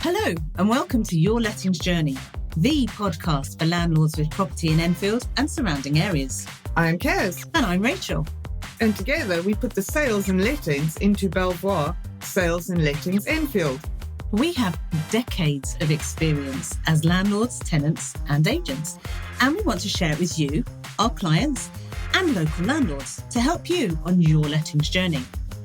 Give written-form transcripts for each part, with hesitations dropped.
Hello and welcome to Your Lettings Journey, the podcast for landlords with property in Enfield and surrounding areas. I'm Kaz. And I'm Rachel. And together we put the sales and lettings into Belvoir Sales and Lettings Enfield. We have decades of experience as landlords, tenants and agents, and we want to share it with you, our clients and local landlords to help you on your lettings journey.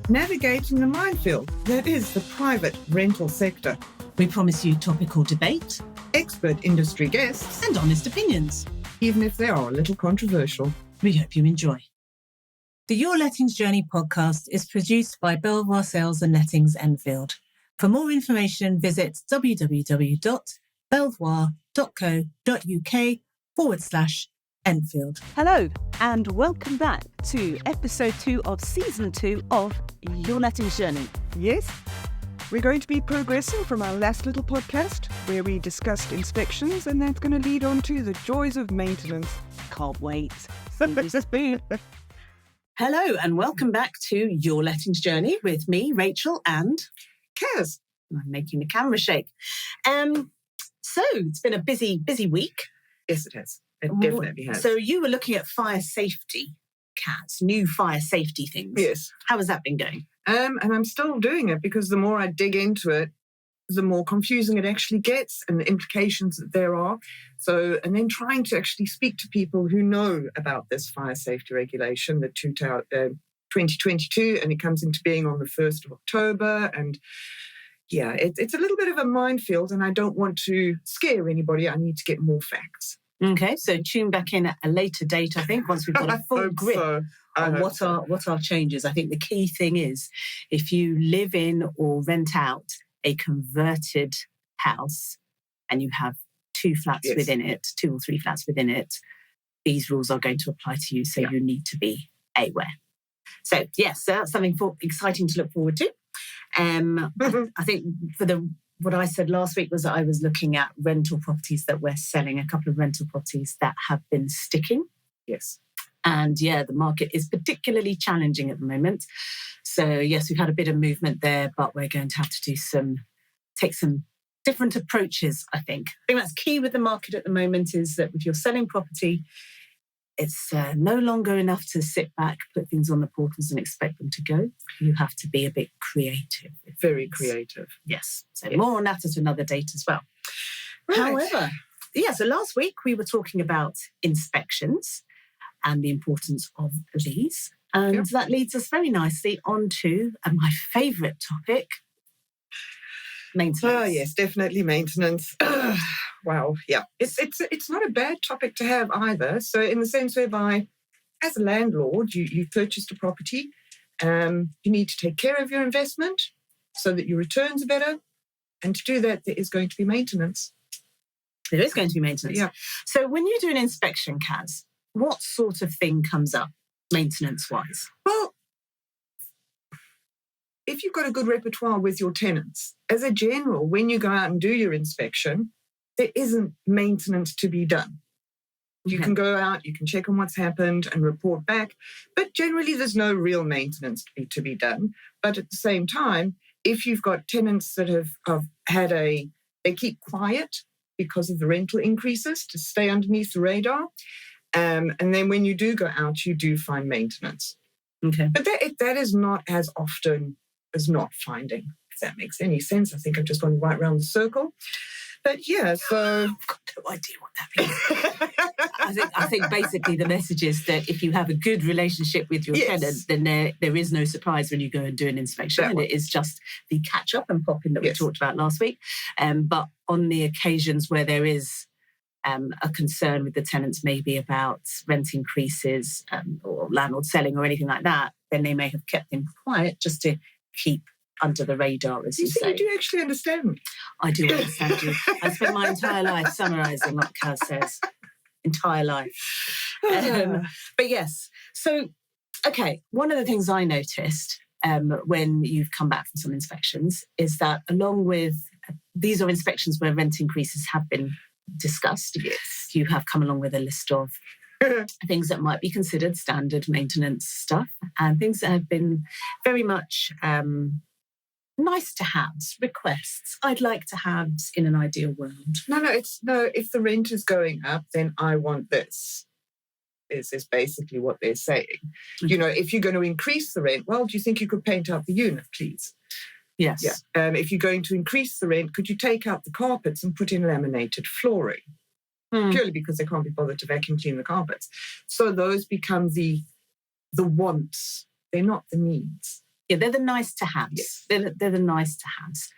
Navigating the minefield that is the private rental sector. We promise you topical debate, expert industry guests, and honest opinions, even if they are a little controversial. We hope you enjoy. The Your Lettings Journey podcast is produced by Belvoir Sales and Lettings Enfield. For more information, visit www.belvoir.co.uk/Enfield. Hello, and welcome back to episode 2 of season 2 of Your Lettings Journey. Yes, we're going to be progressing from our last little podcast where we discussed inspections, and that's going to lead on to the joys of maintenance. Can't wait. Hello, and welcome back to Your Lettings Journey with me, Rachel, and Kaz. I'm making the camera shake. So it's been a busy week. Yes, it has. It definitely has. So you were looking at fire safety, Kaz, new fire safety things. Yes. How has that been going? And I'm still doing it because the more I dig into it, the more confusing it actually gets and the implications that there are. So, and then trying to actually speak to people who know about this fire safety regulation, the 2022, and it comes into being on the 1st of October. And yeah, it's a little bit of a minefield, and I don't want to scare anybody. I need to get more facts. Okay, so tune back in at a later date, I think, once we've got a full grip on what our changes. I think the key thing is if you live in or rent out a converted house and you have 2 flats within it, 2 or 3 flats within it, these rules are going to apply to you. So you need to be aware. So yes, so that's something exciting to look forward to. I think what I said last week was that I was looking at rental properties that we're selling, a couple of rental properties that have been sticking. Yes. And yeah, the market is particularly challenging at the moment. So yes, we've had a bit of movement there, but we're going to have to take some different approaches, I think. I think that's key with the market at the moment is that if you're selling property, it's no longer enough to sit back, put things on the portals and expect them to go. You have to be a bit creative. Very creative. Yes. So more on that at another date as well. Right. However, so last week we were talking about inspections and the importance of these. And that leads us very nicely on to my favourite topic, maintenance. Oh, yes, definitely maintenance. Wow, yeah. It's not a bad topic to have either. So in the sense whereby, as a landlord, you've purchased a property, you need to take care of your investment so that your returns are better. And to do that, there is going to be maintenance. There is going to be maintenance. Yeah. So when you do an inspection, Kaz, what sort of thing comes up maintenance-wise? Well, if you've got a good repertoire with your tenants, as a general, when you go out and do your inspection, there isn't maintenance to be done. You can go out, you can check on what's happened and report back, but generally there's no real maintenance to be done. But at the same time, if you've got tenants that have they keep quiet because of the rental increases to stay underneath the radar, and then when you do go out, you do find maintenance. Okay. But that is not as often as not finding, if that makes any sense. I think I've just gone right around the circle. But yeah, so I've got no idea what that means. I think basically the message is that if you have a good relationship with your tenant, then there is no surprise when you go and do an inspection. And it is just the catch up and pop in that we talked about last week. But on the occasions where there is a concern with the tenants, maybe about rent increases or landlord selling or anything like that, then they may have kept them quiet just to keep under the radar, as you say. You do actually understand me. I do understand you. I spent my entire life summarising what Kaz says. Entire life. But yes. So, okay, one of the things I noticed when you've come back from some inspections is that along with, these are inspections where rent increases have been discussed. Yes. You have come along with a list of things that might be considered standard maintenance stuff and things that have been very much nice to haves, requests. I'd like to haves in an ideal world. No. If the rent is going up, then I want this. Is basically what they're saying. Okay. You know, if you're going to increase the rent, well, do you think you could paint out the unit, please? Yes. Yeah. If you're going to increase the rent, could you take out the carpets and put in laminated flooring? Purely because they can't be bothered to vacuum clean the carpets. So those become the wants. They're not the needs. Yeah, they're the nice to haves. Yes. They're the nice to haves.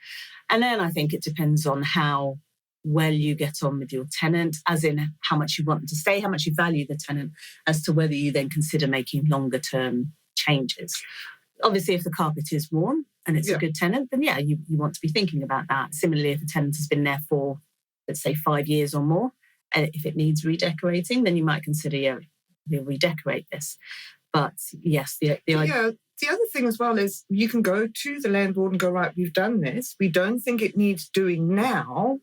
And then I think it depends on how well you get on with your tenant, as in how much you want them to stay, how much you value the tenant, as to whether you then consider making longer term changes. Obviously, if the carpet is worn and it's a good tenant, then you want to be thinking about that. Similarly, if a tenant has been there for, let's say, 5 years or more, and if it needs redecorating, then you might consider, we'll redecorate this. But yes, the other thing as well is you can go to the landlord and go, right, we've done this. We don't think it needs doing now,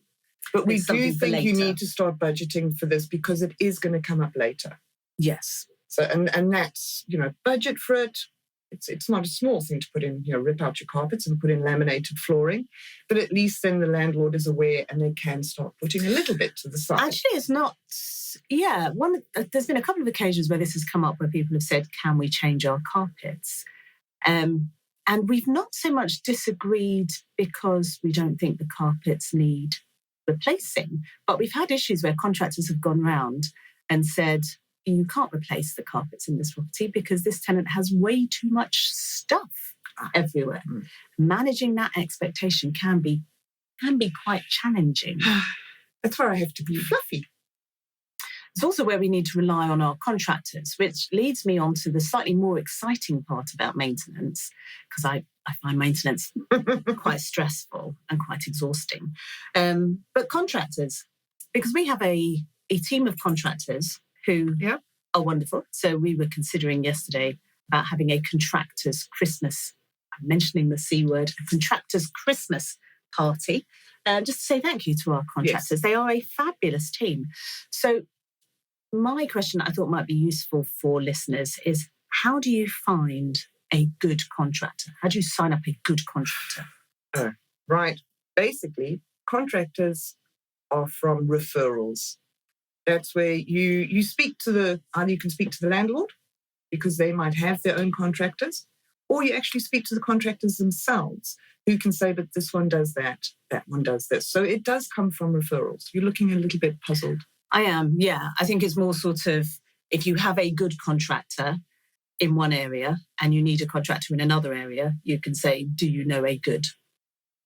but we do think you need to start budgeting for this because it is going to come up later. Yes. So, and that's, budget for it. It's not a small thing to put in, rip out your carpets and put in laminated flooring, but at least then the landlord is aware and they can start putting a little bit to the side. Actually, it's not. Yeah, there's been a couple of occasions where this has come up where people have said, can we change our carpets? And we've not so much disagreed because we don't think the carpets need replacing, but we've had issues where contractors have gone round and said, you can't replace the carpets in this property because this tenant has way too much stuff everywhere. Managing that expectation can be quite challenging. That's where I have to be fluffy. It's also where we need to rely on our contractors, which leads me on to the slightly more exciting part about maintenance, because I find maintenance quite stressful and quite exhausting. But contractors, because we have a team of contractors who are wonderful. So we were considering yesterday about having a contractors Christmas, I'm mentioning the C word, a contractors Christmas party, just to say thank you to our contractors. Yes. They are a fabulous team. So my question I thought might be useful for listeners is, how do you find a good contractor? How do you sign up a good contractor? Right. Basically, contractors are from referrals. That's where you speak to either you can speak to the landlord because they might have their own contractors, or you actually speak to the contractors themselves who can say, but this one does that one does this. So it does come from referrals. You're looking a little bit puzzled. I am, yeah. I think it's more sort of, if you have a good contractor in one area and you need a contractor in another area, you can say, do you know a good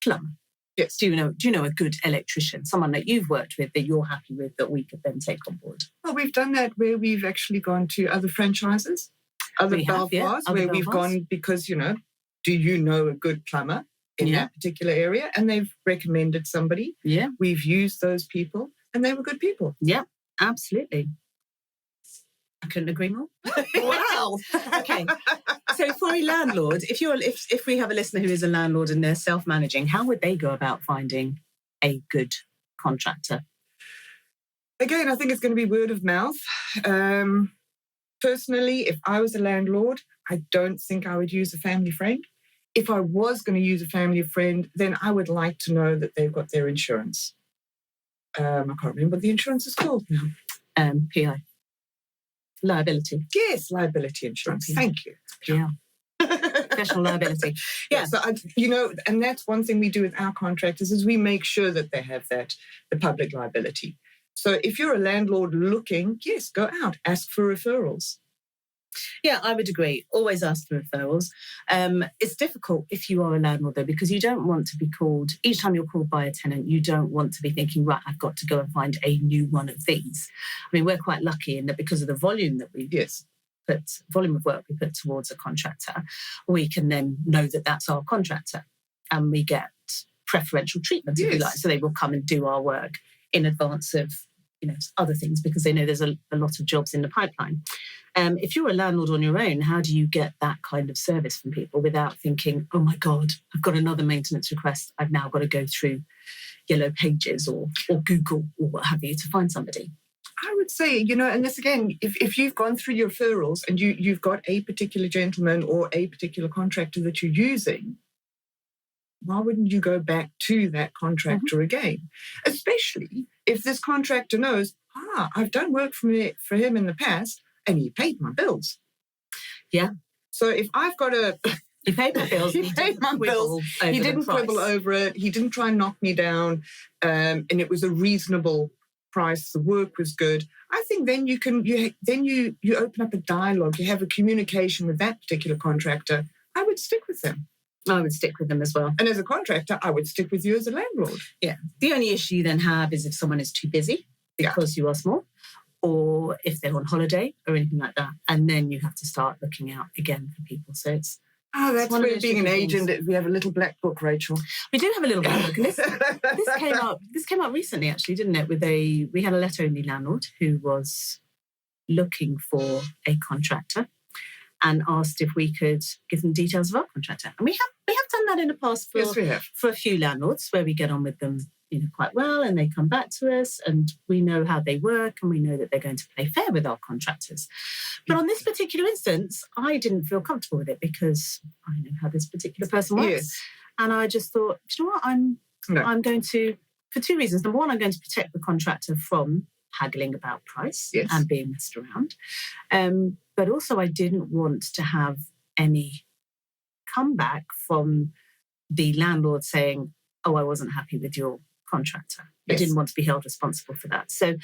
plumber? Yes. Do you know a good electrician, someone that you've worked with that you're happy with that we could then take on board? Well, we've done that where we've actually gone to other franchises, other Belvoirs, where we've gone because, do you know a good plumber in that particular area? And they've recommended somebody. Yeah. We've used those people and they were good people. Yeah, absolutely. I couldn't agree more. Wow. Okay. So for a landlord, if we have a listener who is a landlord and they're self-managing, how would they go about finding a good contractor? Again, I think it's going to be word of mouth. Personally, if I was a landlord, I don't think I would use a family friend. If I was going to use a family friend, then I would like to know that they've got their insurance. I can't remember what the insurance is called now. PI. Liability. Yes, liability insurance. Yeah. Thank you. Yeah. Professional liability. Yeah. So, and that's one thing we do with our contractors is we make sure that they have the public liability. So if you're a landlord looking, yes, go out, ask for referrals. Yeah, I would agree. Always ask for referrals. It's difficult if you are a landlord, though, because you don't want to be called, each time you're called by a tenant, you don't want to be thinking, right, I've got to go and find a new one of these. I mean, we're quite lucky in that because of the volume that we volume of work we put towards a contractor, we can then know that that's our contractor and we get preferential treatment, if you like. So they will come and do our work in advance of other things because they know there's a lot of jobs in the pipeline. If you're a landlord on your own, how do you get that kind of service from people without thinking, oh my God, I've got another maintenance request. I've now got to go through Yellow Pages or Google or what have you to find somebody? I would say, and this again, if you've gone through your referrals and you've got a particular gentleman or a particular contractor that you're using, why wouldn't you go back to that contractor again? Especially if this contractor knows, I've done work for him in the past and he paid my bills. Yeah. So if I've got He paid my bills. He paid my bills. He didn't quibble over it. He didn't try and knock me down. And it was a reasonable price. The work was good. I think then you open up a dialogue. You have a communication with that particular contractor. I would stick with them. I would stick with them as well. And as a contractor, I would stick with you as a landlord. Yeah. The only issue you then have is if someone is too busy because you are small, or if they're on holiday or anything like that. And then you have to start looking out again for people. So it's... that's where being an agent, we have a little black book, Rachel. We do have a little black book. And this came up recently, actually, didn't it? We had a letter-only landlord who was looking for a contractor and asked if we could give them details of our contractor. And we have done that in the past for a few landlords where we get on with them, quite well, and they come back to us and we know how they work and we know that they're going to play fair with our contractors. But on this particular instance, I didn't feel comfortable with it because I know how this particular person works. Yes. And I just thought, you know what, I'm going to, for two reasons. Number one, I'm going to protect the contractor from haggling about price and being messed around. But also I didn't want to have any comeback from the landlord saying, I wasn't happy with your contractor. I didn't want to be held responsible for that. So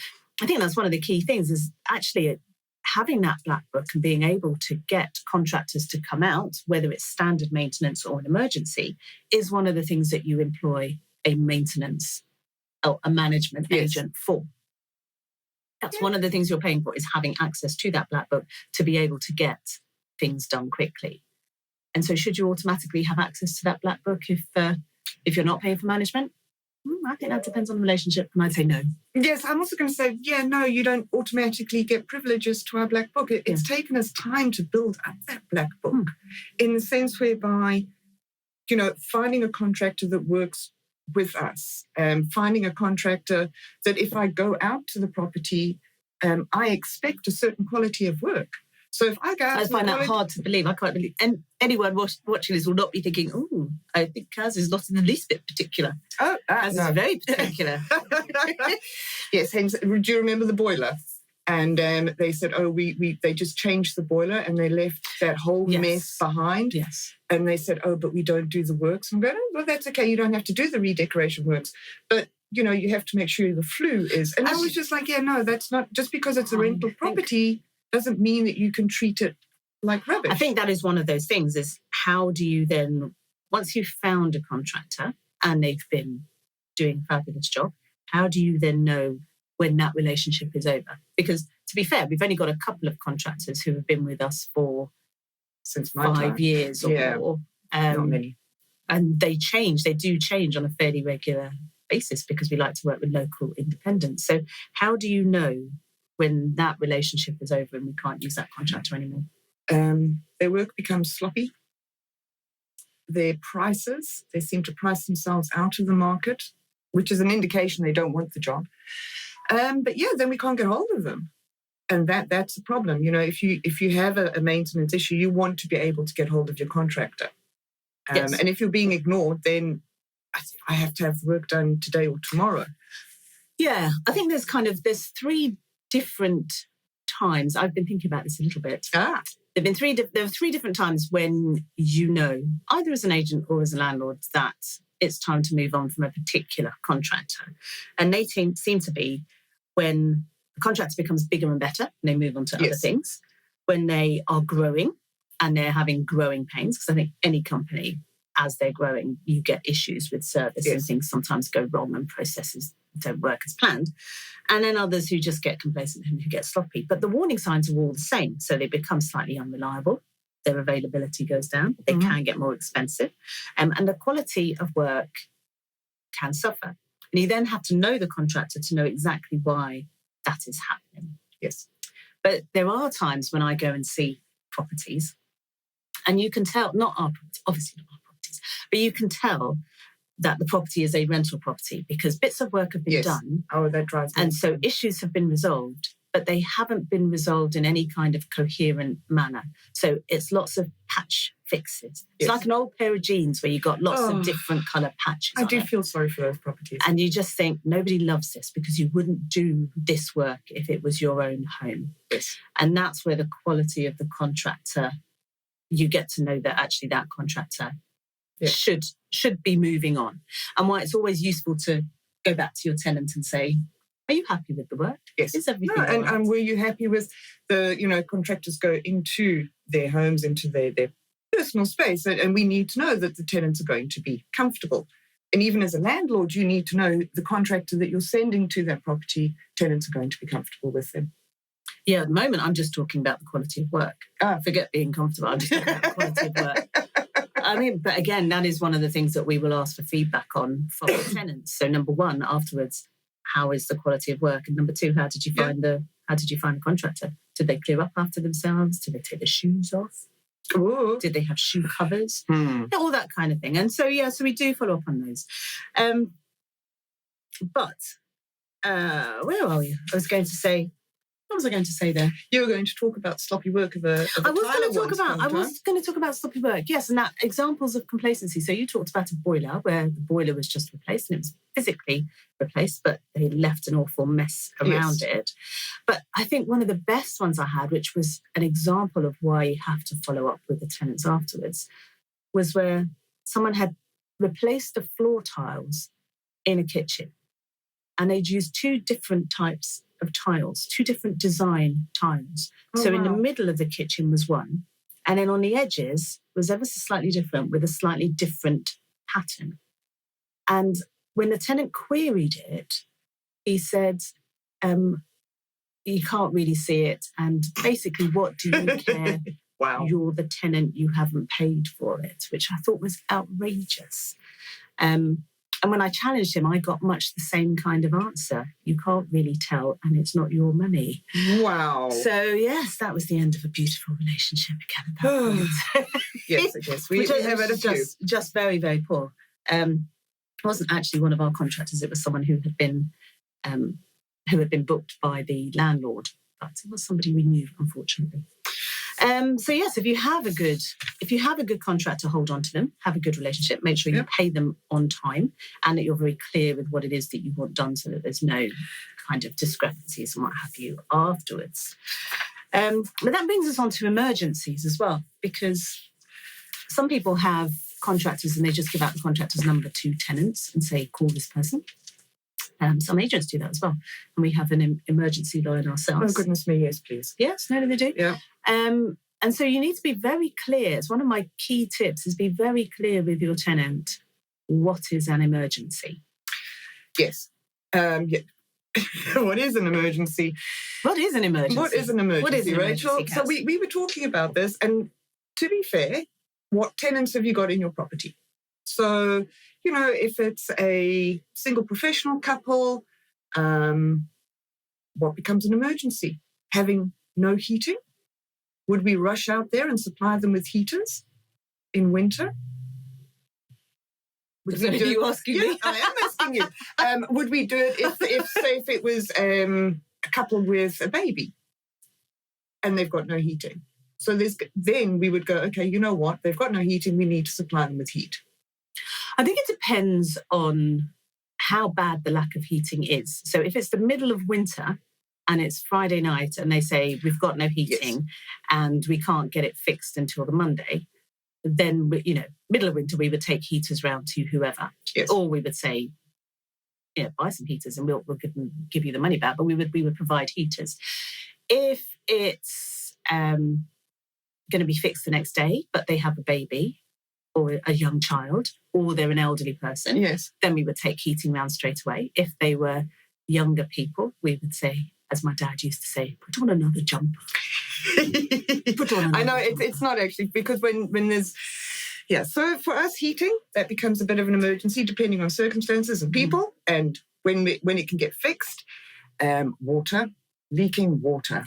I think that's one of the key things is actually having that black book and being able to get contractors to come out, whether it's standard maintenance or an emergency, is one of the things that you employ a maintenance or a management agent for. That's one of the things you're paying for, is having access to that black book to be able to get things done quickly. And so should you automatically have access to that black book if you're not paying for management? I think that depends on the relationship, and I'd say no. Yes, I'm also going to say, no, you don't automatically get privileges to our black book. It's taken us time to build up that black book in the sense whereby, finding a contractor that works with us, finding a contractor that if I go out to the property, I expect a certain quality of work. So if I go out, I find that hard to believe. I can't believe. And anyone watching this will not be thinking, I think Kaz is not in the least bit particular. Kaz is very particular. Yes, hence, do you remember the boiler? And they said, they just changed the boiler and they left that whole mess behind. Yes. And they said, but we don't do the works. I'm going, well, that's okay. You don't have to do the redecoration works. But, you have to make sure the flue is. And I was just like, that's not, just because it's a rental property doesn't mean that you can treat it like rubbish. I think that is one of those things, is how do you then, once you've found a contractor and they've been doing a fabulous job, how do you then know when that relationship is over? Because to be fair, we've only got a couple of contractors who have been with us since 5 years or more. Not many. And they do change on a fairly regular basis because we like to work with local independents. So how do you know when that relationship is over and we can't use that contractor anymore? Their work becomes sloppy. Their prices, they seem to price themselves out of the market, which is an indication they don't want the job. But then we can't get hold of them. And that's the problem. If you have a maintenance issue, you want to be able to get hold of your contractor. And if you're being ignored, then I have to have the work done today or tomorrow. Yeah, I think there's three different times. I've been thinking about this a little bit. There are three different times when either as an agent or as a landlord, that it's time to move on from a particular contractor. And they seem to be when the contractor becomes bigger and better and they move on to other things, when they are growing and they're having growing pains, because I think any company, as they're growing, you get issues with service and things sometimes go wrong and processes don't work as planned. And then others who just get complacent and who get sloppy. But the warning signs are all the same. So they become slightly unreliable. Their availability goes down. They can get more expensive. And the quality of work can suffer. And you then have to know the contractor to know exactly why that is happening. Yes. But there are times when I go and see properties and you can tell, obviously not our properties, but you can tell that the property is a rental property because bits of work have been done. Oh, that drives me. And so issues have been resolved, but they haven't been resolved in any kind of coherent manner. So it's lots of patch fixes. It's like an old pair of jeans where you've got lots of different colour patches. I do feel sorry for those properties. And you just think nobody loves this because you wouldn't do this work if it was your own home. Yes. And that's where the quality of the contractor, you get to know that actually that contractor should be moving on. And why it's always useful to go back to your tenant and say, are you happy with the work? Yes. Is everything all right? And were you happy with the, contractors go into their homes, into their personal space, and we need to know that the tenants are going to be comfortable. And even as a landlord, you need to know the contractor that you're sending to that property, tenants are going to be comfortable with them. Yeah, at the moment, I'm just talking about the quality of work. Forget being comfortable. I'm just talking about the quality of work. But again, that is one of the things that we will ask for feedback on from the tenants. So number one, afterwards, how is the quality of work? And number two, how did you find the contractor? Did they clear up after themselves? Did they take their shoes off? Ooh. Did they have shoe covers? All that kind of thing. And so, so we do follow up on those. But where are we? What was I going to say there? You were going to talk about sloppy work of a I was going to talk about sloppy work, yes, and that examples of complacency. So you talked about a boiler where the boiler was just replaced and it was physically replaced, but they left an awful mess around it. But I think one of the best ones I had, which was an example of why you have to follow up with the tenants afterwards, was where someone had replaced the floor tiles in a kitchen and they'd used two different types of tiles, two different design tiles. In the middle of the kitchen was one, and then on the edges was ever so slightly different with a slightly different pattern. And when the tenant queried it, he said, you can't really see it. And basically, what do you care? Wow. You're the tenant, you haven't paid for it, which I thought was outrageous. And when I challenged him, I got much the same kind of answer. You can't really tell, and it's not your money. Wow. So, yes, that was the end of a beautiful relationship again at that point. Yes, I guess. We have had a few. Just very, very poor. It wasn't actually one of our contractors. It was someone who had been booked by the landlord. But it was somebody we knew, unfortunately. So yes, if you have a good contractor, hold on to them, have a good relationship, make sure you pay them on time and that you're very clear with what it is that you want done so that there's no kind of discrepancies and what have you afterwards. But that brings us on to emergencies as well, because some people have contractors and they just give out the contractor's number to tenants and say, call this person. Some agents do that as well. And we have an emergency line ourselves. Oh, goodness me, yes, please. Yes, no, they do. Yeah. And so you need to be very clear. It's one of my key tips is be very clear with your tenant. What is an emergency? Yes. What is an emergency? What is an emergency? What is an emergency, Rachel? Emergency, so we were talking about this, and to be fair, what tenants have you got in your property? So, if it's a single professional couple, what becomes an emergency? Having no heating? Would we rush out there and supply them with heaters in winter? You asking me? I am asking you. Would we do it if it was a couple with a baby and they've got no heating? So then we would go, okay, you know what? They've got no heating. We need to supply them with heat. I think it depends on how bad the lack of heating is. So if it's the middle of winter and it's Friday night and they say we've got no heating and we can't get it fixed until the Monday, then, middle of winter, we would take heaters round to whoever. Yes. Or we would say, buy some heaters and we'll give you the money back, but we would provide heaters. If it's going to be fixed the next day, but they have a baby or a young child, or they're an elderly person, then we would take heating round straight away. If they were younger people, we would say, as my dad used to say, put on another jumper. I know it's not actually, because when there's, so for us heating, that becomes a bit of an emergency depending on circumstances and people, and when it can get fixed. Leaking water,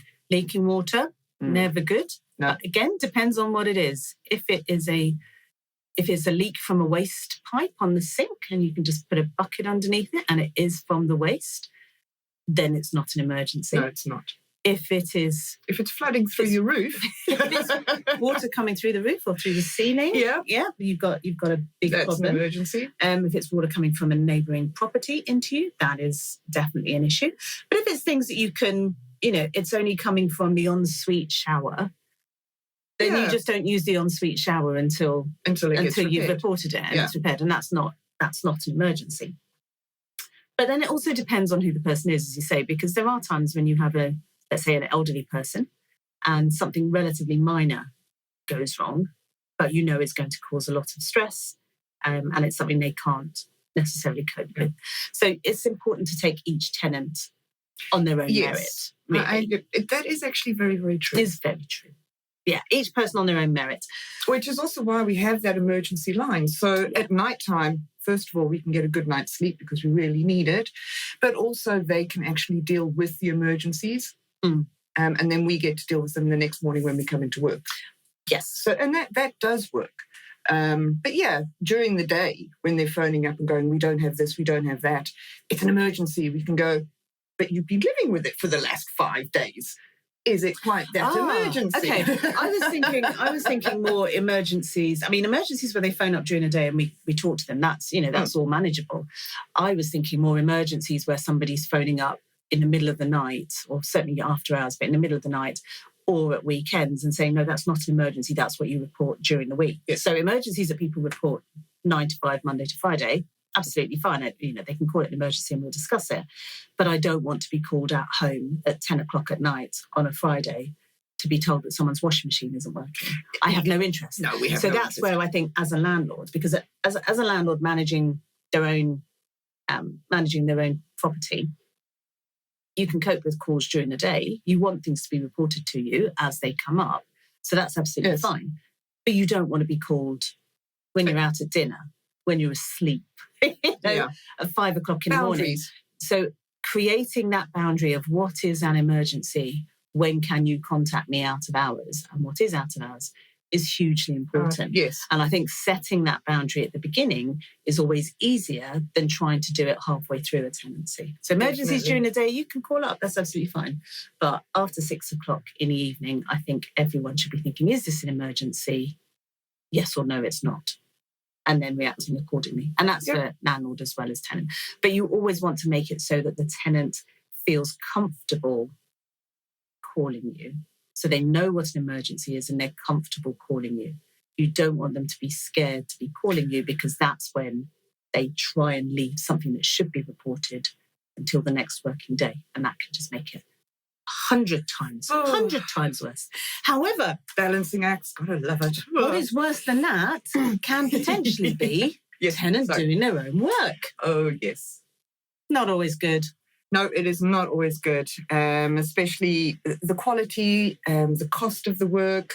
never good. No. But again, depends on what it is. If it's a leak from a waste pipe on the sink and you can just put a bucket underneath it and it is from the waste, then it's not an emergency. No, it's not. If it's flooding through your roof, if it's water coming through the roof or through the ceiling, you've got a big that's problem. An emergency. If it's water coming from a neighbouring property into you, that is definitely an issue. But if it's things that you can, it's only coming from the ensuite shower, then you just don't use the ensuite shower until you've reported it and it's repaired, and that's not an emergency. But then it also depends on who the person is, as you say, because there are times when you have let's say an elderly person and something relatively minor goes wrong, but it's going to cause a lot of stress, and it's something they can't necessarily cope with. So it's important to take each tenant on their own merit. Really. That is actually very, very true. It's very true. Yeah, each person on their own merit. Which is also why we have that emergency line. So at night time, first of all, we can get a good night's sleep because we really need it. But also they can actually deal with the emergencies. And then we get to deal with them the next morning when we come into work. Yes. So, and that does work. But yeah, during the day when they're phoning up and going, we don't have this, we don't have that, it's an emergency. We can go, but you've been living with it for the last 5 days. Is it quite that emergency? Okay. I was thinking more emergencies. I mean, emergencies where they phone up during the day and we talk to them, that's all manageable. I was thinking more emergencies where somebody's phoning up in the middle of the night, or certainly after hours, but in the middle of the night or at weekends, and saying, no, that's not an emergency. That's what you report during the week. Yes. So emergencies that people report 9 to 5, Monday to Friday, absolutely fine. They can call it an emergency and we'll discuss it. But I don't want to be called at home at 10 o'clock at night on a Friday to be told that someone's washing machine isn't working. I have no interest. No, we have so no that's interest. where I think as a landlord, because as a landlord managing their own property, you can cope with calls during the day. You want things to be reported to you as they come up. So that's absolutely fine. But you don't want to be called when you're out at dinner, when you're asleep, at 5 o'clock in the morning. So creating that boundary of what is an emergency, when can you contact me out of hours, and what is out of hours is hugely important. Yes. And I think setting that boundary at the beginning is always easier than trying to do it halfway through a tenancy. So emergencies during the day, you can call up, that's absolutely fine. But after 6 o'clock in the evening, I think everyone should be thinking, is this an emergency? Yes or no, it's not. And then reacting accordingly. And that's for landlord as well as tenant. But you always want to make it so that the tenant feels comfortable calling you. So they know what an emergency is and they're comfortable calling you. You don't want them to be scared to be calling you, because that's when they try and leave something that should be reported until the next working day. And that can just make it 100 times worse. However, balancing acts, gotta love it. What is worse than that can potentially be tenants doing their own work. Oh, yes. Not always good. No, it is not always good, especially the quality, the cost of the work.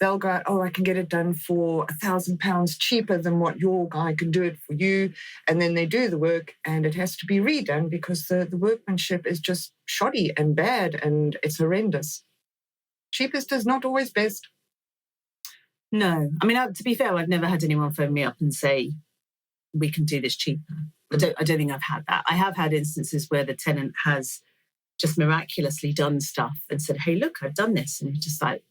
They'll go, I can get it done for £1,000 cheaper than what your guy can do it for you. And then they do the work and it has to be redone because the workmanship is just shoddy and bad and it's horrendous. Cheapest is not always best. No. I mean, to be fair, I've never had anyone phone me up and say, we can do this cheaper. I don't think I've had that. I have had instances where the tenant has just miraculously done stuff and said, hey, look, I've done this. And you're just like,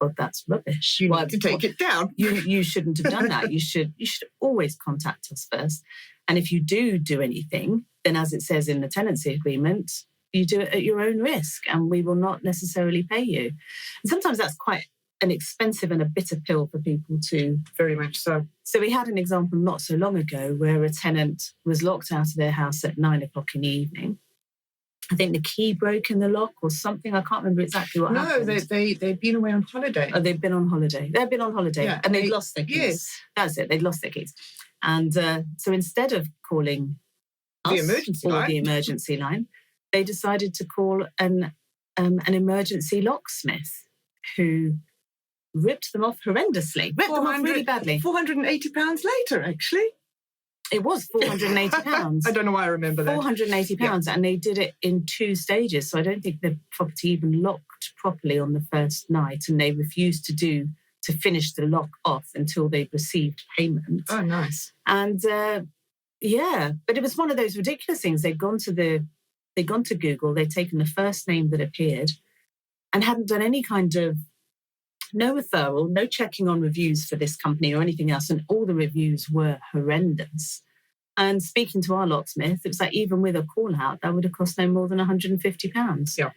well, that's rubbish. You need to take it down. You shouldn't have done that. You should always contact us first. And if you do anything, then as it says in the tenancy agreement, you do it at your own risk and we will not necessarily pay you. And sometimes that's quite an expensive and a bitter pill for people to... Very much so. So we had an example not so long ago where a tenant was locked out of their house at 9 o'clock in the evening. I think the key broke in the lock or something. I can't remember exactly what happened. No, they'd been away on holiday. Oh, they've been on holiday. They've been on holiday and they'd lost their keys. Yes. That's it. They'd lost their keys. And so instead of calling the emergency line, they decided to call an emergency locksmith who ripped them off horrendously. Ripped them off really badly. £480 later, actually. It was £480. I don't know why I remember that. £480, and they did it in 2 stages. So I don't think the property even locked properly on the first night, and they refused to finish the lock off until they'd received payment. Oh, nice. And but it was one of those ridiculous things. They'd gone to Google, they'd taken the first name that appeared, and hadn't done any kind of no referral, no checking on reviews for this company or anything else. And all the reviews were horrendous. And speaking to our locksmith, it was like, even with a call out, that would have cost no more than £150. Yeah.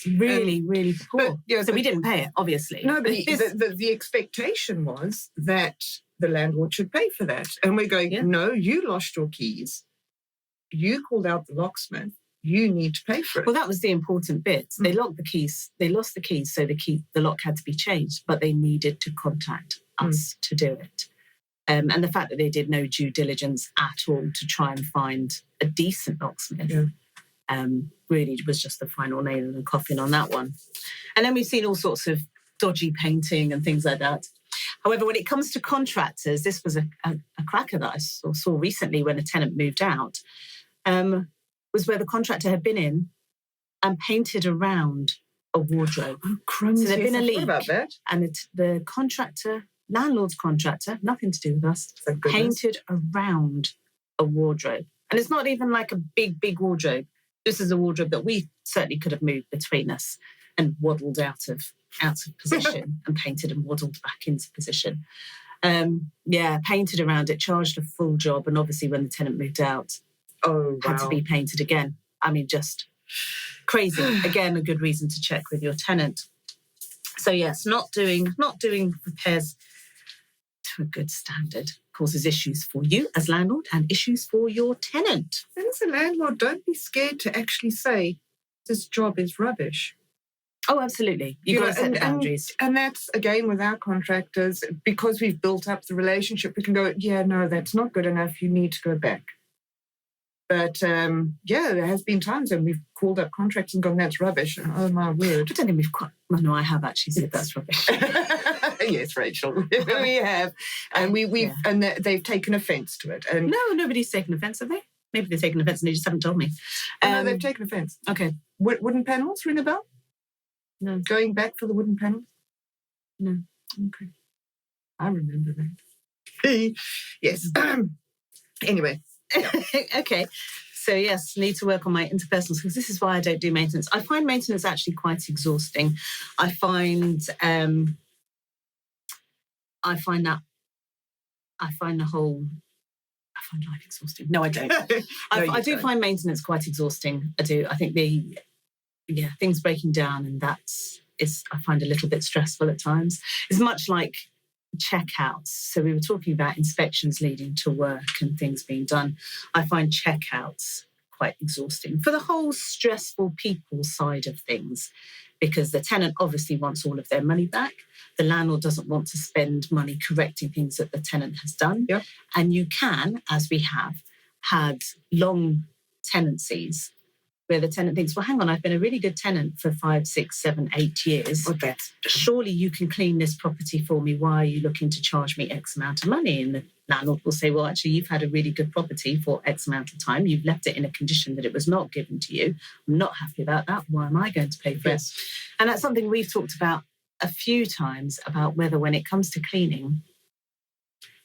Really, really poor. So we didn't pay it, obviously. No, but the expectation was that the landlord should pay for that. And we're going, no, you lost your keys. You called out the locksmith. You need to pay for it. Well, that was the important bit. They locked the keys. They lost the keys, so the lock had to be changed, but they needed to contact us to do it. And the fact that they did no due diligence at all to try and find a decent locksmith really was just the final nail in the coffin on that one. And then we've seen all sorts of dodgy painting and things like that. However, when it comes to contractors, this was a cracker that I saw recently when a tenant moved out, was where the contractor had been in and painted around a wardrobe. Oh, crumbs. So there'd been a leak. About that. And the landlord's contractor, nothing to do with us, painted around a wardrobe. And it's not even like a big, big wardrobe. This is a wardrobe that we certainly could have moved between us and waddled out of position and painted and waddled back into position. Painted around it, charged a full job. And obviously when the tenant moved out, had to be painted again. I mean, just crazy. Again, a good reason to check with your tenant. So yes, not doing repairs to a good standard causes issues for you as landlord and issues for your tenant. And as a landlord, don't be scared to actually say, this job is rubbish. Oh, absolutely. You've got to set the boundaries. And that's, again, with our contractors, because we've built up the relationship, we can go, no, that's not good enough. You need to go back. But, there has been times when we've called up contractors and gone, that's rubbish. And, oh, my word. I don't think we've quite... Well, no, I have actually said that's rubbish. Yes, Rachel, we have. And and they've taken offence to it. And no, nobody's taken offence, have they? Maybe they've taken offence and they just haven't told me. No, they've taken offence. Okay. Wooden panels, ring a bell? No. Going back for the wooden panels? No. Okay. I remember that. Yes. Anyway. Okay. So yes, need to work on my interpersonal skills. This is why I don't do maintenance. I find maintenance actually quite exhausting. I find life exhausting. No, I don't. I do find maintenance quite exhausting. I do. I think things breaking down, and I find a little bit stressful at times. It's much like checkouts. So we were talking about inspections leading to work and things being done. I find checkouts quite exhausting for the whole stressful people side of things, because the tenant obviously wants all of their money back. The landlord doesn't want to spend money correcting things that the tenant has done. Yep. And you can, as we have, had long tenancies where the tenant thinks, well, hang on, I've been a really good tenant for 5, 6, 7, 8 years. Okay. Surely you can clean this property for me. Why are you looking to charge me X amount of money? And the landlord will say, well, actually, you've had a really good property for X amount of time. You've left it in a condition that it was not given to you. I'm not happy about that. Why am I going to pay for it? And that's something we've talked about a few times, about whether when it comes to cleaning,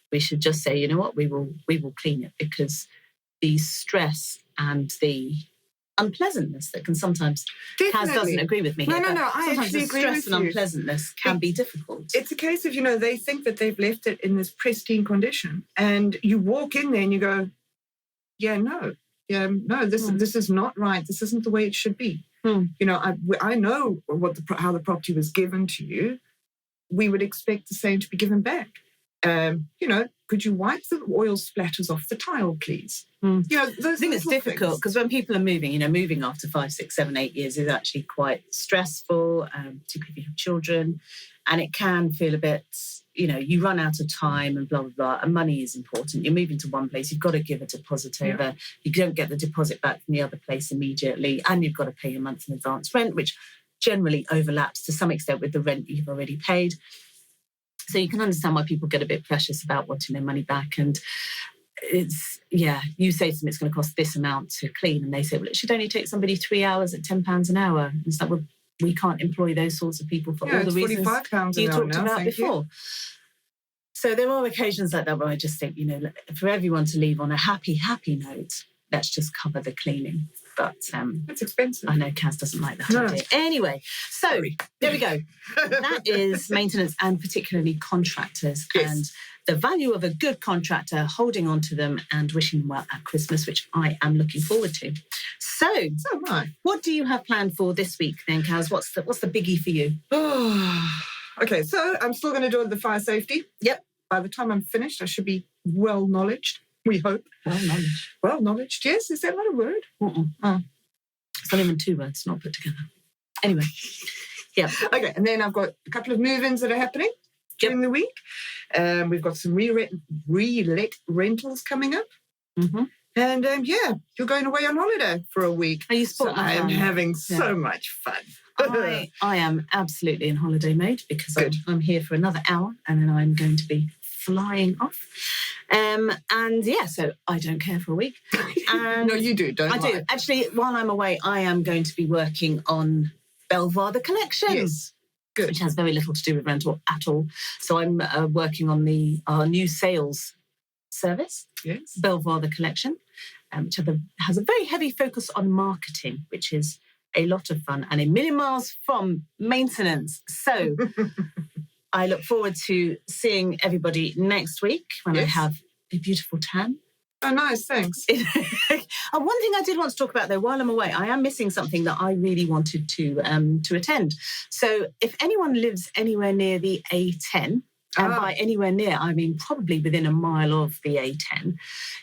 we should just say, you know what, we will clean it, because the stress and the unpleasantness that can sometimes Kaz doesn't agree with me here. No, I actually agree with you. Stress and unpleasantness can be difficult. It's a case of, they think that they've left it in this pristine condition, and you walk in there and you go, this is not right. This isn't the way it should be. I know how the property was given to you. We would expect the same to be given back. Could you wipe the oil splatters off the tile, please? I think it's difficult because when people are moving after 5, 6, 7, 8 years is actually quite stressful, particularly if you have children, and it can feel a bit, you run out of time and blah, blah, blah, and money is important. You're moving to one place, you've got to give a deposit over. Yeah. You don't get the deposit back from the other place immediately, and you've got to pay your month in advance rent, which generally overlaps to some extent with the rent you've already paid. So you can understand why people get a bit precious about wanting their money back. And you say to them it's going to cost this amount to clean, and they say, well, it should only take somebody 3 hours at £10 an hour. And it's like, well, we can't employ those sorts of people for all the reasons you talked about before. So there are occasions like that where I just think, for everyone to leave on a happy, happy note, let's just cover the cleaning. But that's expensive. I know Kaz doesn't like that idea. Anyway, so there we go. That is maintenance and particularly contractors and the value of a good contractor, holding on to them and wishing them well at Christmas, which I am looking forward to. So am I. What do you have planned for this week then, Kaz? What's the biggie for you? Okay, so I'm still going to do the fire safety. Yep. By the time I'm finished, I should be well-knowledged, we hope. Well-knowledged. Well-knowledged, yes. Is that not a word? Oh. It's not even 2 words, not put together. Anyway, yeah. Okay, and then I've got a couple of move-ins that are happening during the week. We've got some re-let rentals coming up. Mm-hmm. And you're going away on holiday for a week. Are you spoiled? So I am having so much fun. I am absolutely in holiday mode because I'm here for another hour and then I'm going to be flying off. So I don't care for a week. And no, you do, don't I? I do. Actually, while I'm away, I am going to be working on Belvoir the collection. Yes. Good. Which has very little to do with rental at all. So I'm working on our new sales service, Belvoir the collection, which has a very heavy focus on marketing, which is a lot of fun and a million miles from maintenance. So I look forward to seeing everybody next week when I have a beautiful tan. Oh, nice, thanks. One thing I did want to talk about, though, while I'm away, I am missing something that I really wanted to attend. So if anyone lives anywhere near the A10, and by anywhere near, I mean probably within a mile of the A10,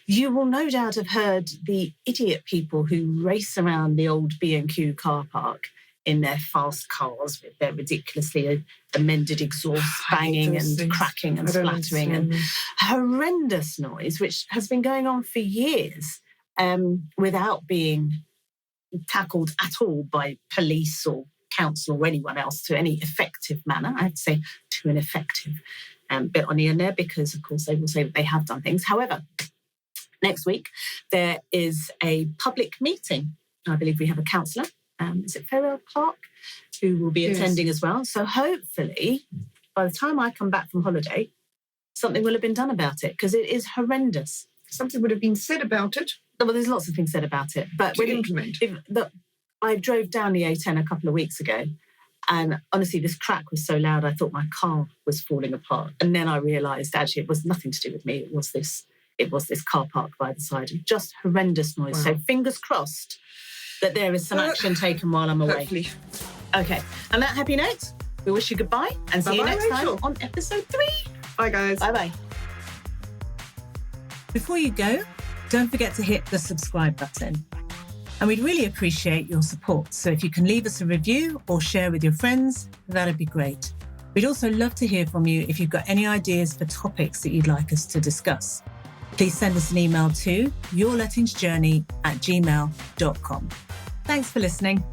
you will no doubt have heard the idiot people who race around the old B&Q car park in their fast cars with their ridiculously amended exhaust banging and cracking and splattering and horrendous noise, which has been going on for years without being tackled at all by police or council or anyone else to any effective manner. I have to say to an effective bit on the end there because, of course, they will say that they have done things. However, next week there is a public meeting. I believe we have a councillor. Is it Farrell Clark, who will be attending as well. So hopefully, by the time I come back from holiday, something will have been done about it because it is horrendous. Something would have been said about it. Well, there's lots of things said about it. But I drove down the A10 a couple of weeks ago, and honestly, this crack was so loud, I thought my car was falling apart. And then I realised, actually, it was nothing to do with me. It was this car park by the side. Just horrendous noise. Wow. So fingers crossed that there is some action taken while I'm away. Hopefully. Okay. On that happy note, we wish you goodbye and see you next time on episode 3. Bye, guys. Bye-bye. Before you go, don't forget to hit the subscribe button. And we'd really appreciate your support. So if you can leave us a review or share with your friends, that'd be great. We'd also love to hear from you if you've got any ideas for topics that you'd like us to discuss. Please send us an email to yourlettingsjourney@gmail.com. Thanks for listening.